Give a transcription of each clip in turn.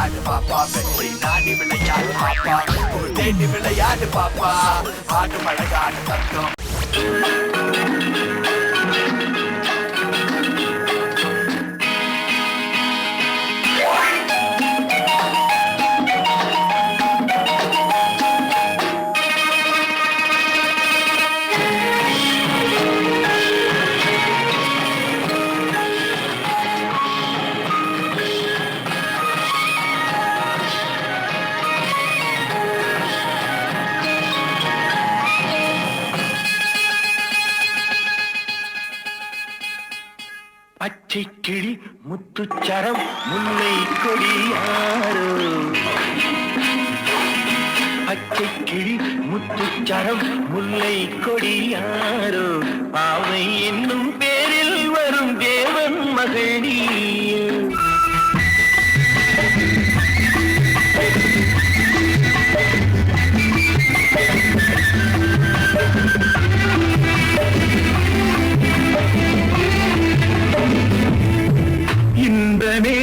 விளையாடு பாப்பா வெற்றி நாடி விளையாடு பாப்பா ஒரு தேடி விளையாடு பாப்பா ஆடும் அழகான தத்துவம் பச்சை கிளி முத்துச்சரம் முல்லை கொடியாரோ பச்சை கிளி முத்துச்சரம் முல்லை கொடியாரோ பாவை என்னும் பேரில் வரும் தேவன் மகளி இன்பமே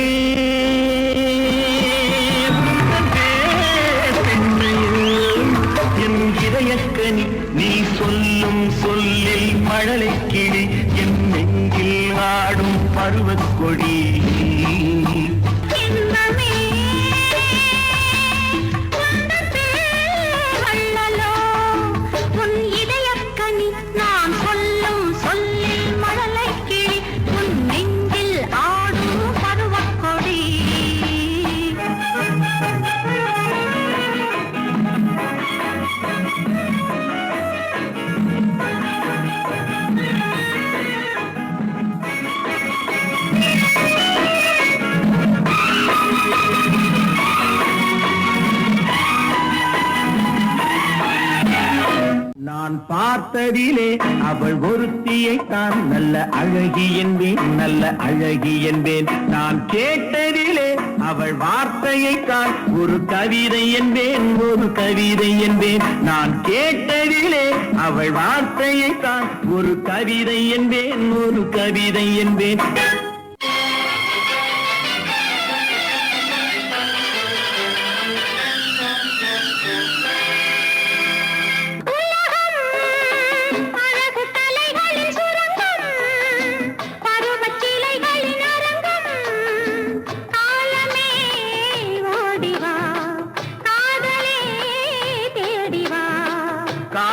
என் இதயக்கனி நீ சொல்லும் சொல்லில் மழலை கிளி என் நெஞ்சில் ஆடும் பருவக்கொடி நான் பார்த்ததிலே அவள் ஒருத்தியை தான் நல்ல அழகி என்பேன் நல்ல அழகி என்பேன் நான் கேட்டதிலே அவள் வார்த்தையை தான் ஒரு கவிதை என்பேன் ஒரு கவிதை என்பேன் நான் கேட்டதிலே அவள் வார்த்தையை தான் ஒரு கவிதை என்பேன் ஒரு கவிதை என்பேன்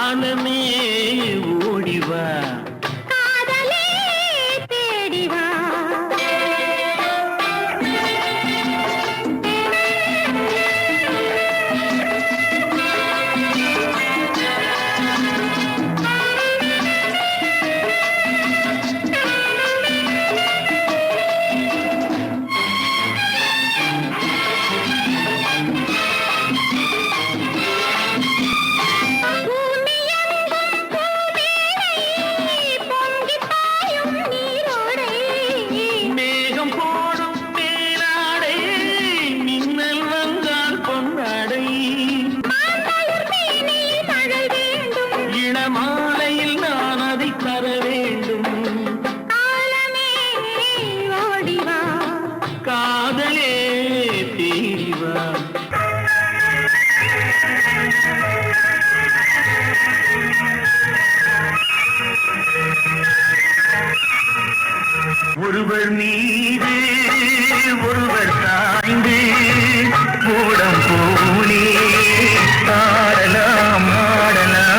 காலமே ஓடிவா காதலே தேடிவா மாலையில் நான் அதை தர வேண்டும் காலமே ஓடிவா காதலே தேடிவா ஒருவர் மீது ஒருவர் சாய்ந்து கூடம் போனே ஆடலாம் ஆடலாம்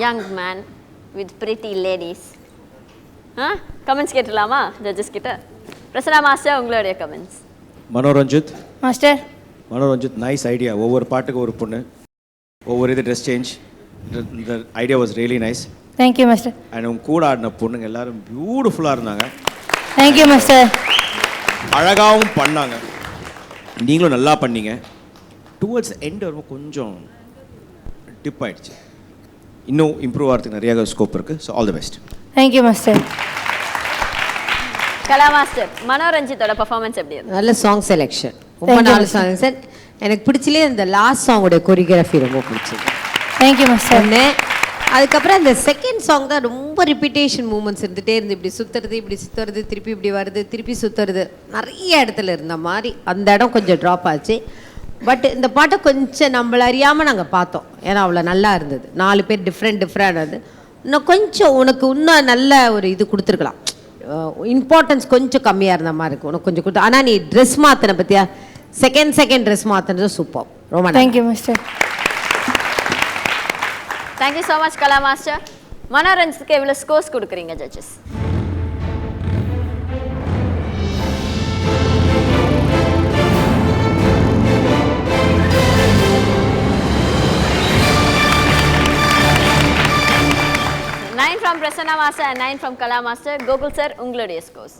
young man with pretty ladies. Comments கேட்டுலாமா ஜட்ஜஸ் கிட்ட? பிரசன்னா மாஸ்டர், உங்களுடைய comments. Manoranjith master. Manoranjith, nice idea. ஒவ்வொரு பாட்டுக்கு ஒரு பொண்ணு, ஒவ்வொரு இது ட்ரெஸ் சேஞ்ச். இந்த idea was really nice. Thank you master. And உங்க கூட ஆடின பொண்ணுங்க எல்லாரும் பியூட்டிஃபுல்லாக இருந்தாங்க. Thank you master. அழகாகவும் பண்ணாங்க. நீங்களும் நல்லா பண்ணீங்க. டுவர்ட்ஸ் எண்ட் வரும் கொஞ்சம் டிப் ஆயிடுச்சு. இன்னும் இம்ப்ரூவ் ஆகிறதுக்கு நிறைய ஸ்கோப் இருக்குது. So all the best. Thank you master. Kala master, மனோரஞ்சித்தோட பர்ஃபார்மன்ஸ் எப்படி இருந்தது? நல்ல சாங் செலெக்ஷன், ரொம்ப நல்ல சாங் சார். எனக்கு பிடிச்சலே இந்த லாஸ்ட் சாங்கோட கொரியோகிராஃபி ரொம்ப பிடிச்சது. Thank you master. அதுக்கப்புறம் அந்த செகண்ட் சாங் தான் ரொம்ப ரிப்பீட்டேஷன் மூமெண்ட்ஸ் இருந்துகிட்டே இருந்து, இப்படி சுற்றுறது, இப்படி சுற்றுறது, திருப்பி இப்படி வருது, திருப்பி சுற்றுறது, நிறைய இடத்துல இருந்த மாதிரி அந்த இடம் கொஞ்சம் ட்ராப் ஆச்சு. பட் இந்த பாட்டை கொஞ்சம் நம்மள அறியாமல் நாங்கள் பார்த்தோம். ஏன்னா அவ்வளோ நல்லா இருந்தது. 4 பேர் டிஃப்ரெண்ட் அது. இன்னும் கொஞ்சம் உனக்கு இன்னும் நல்ல ஒரு இது கொடுத்துருக்கலாம். இம்பார்ட்டன்ஸ் கொஞ்சம் கம்மியாக இருந்த மாதிரி இருக்கும். உனக்கு கொஞ்சம் கொடுத்து. ஆனால் நீ ட்ரெஸ் மாற்றின பற்றியா, செகண்ட் ட்ரெஸ் மாற்றினது சூப்பர். ரொம்ப thank you master. Thank you so Kala master. மனோரஞ்சித்துக்கு எவ்வளோ ஸ்கோர்ஸ் கொடுக்குறீங்க judges? Nine from Prasanna Master and 9 from Kala Master. Gokul sir, உங்களுடைய ஸ்கோர்ஸ்?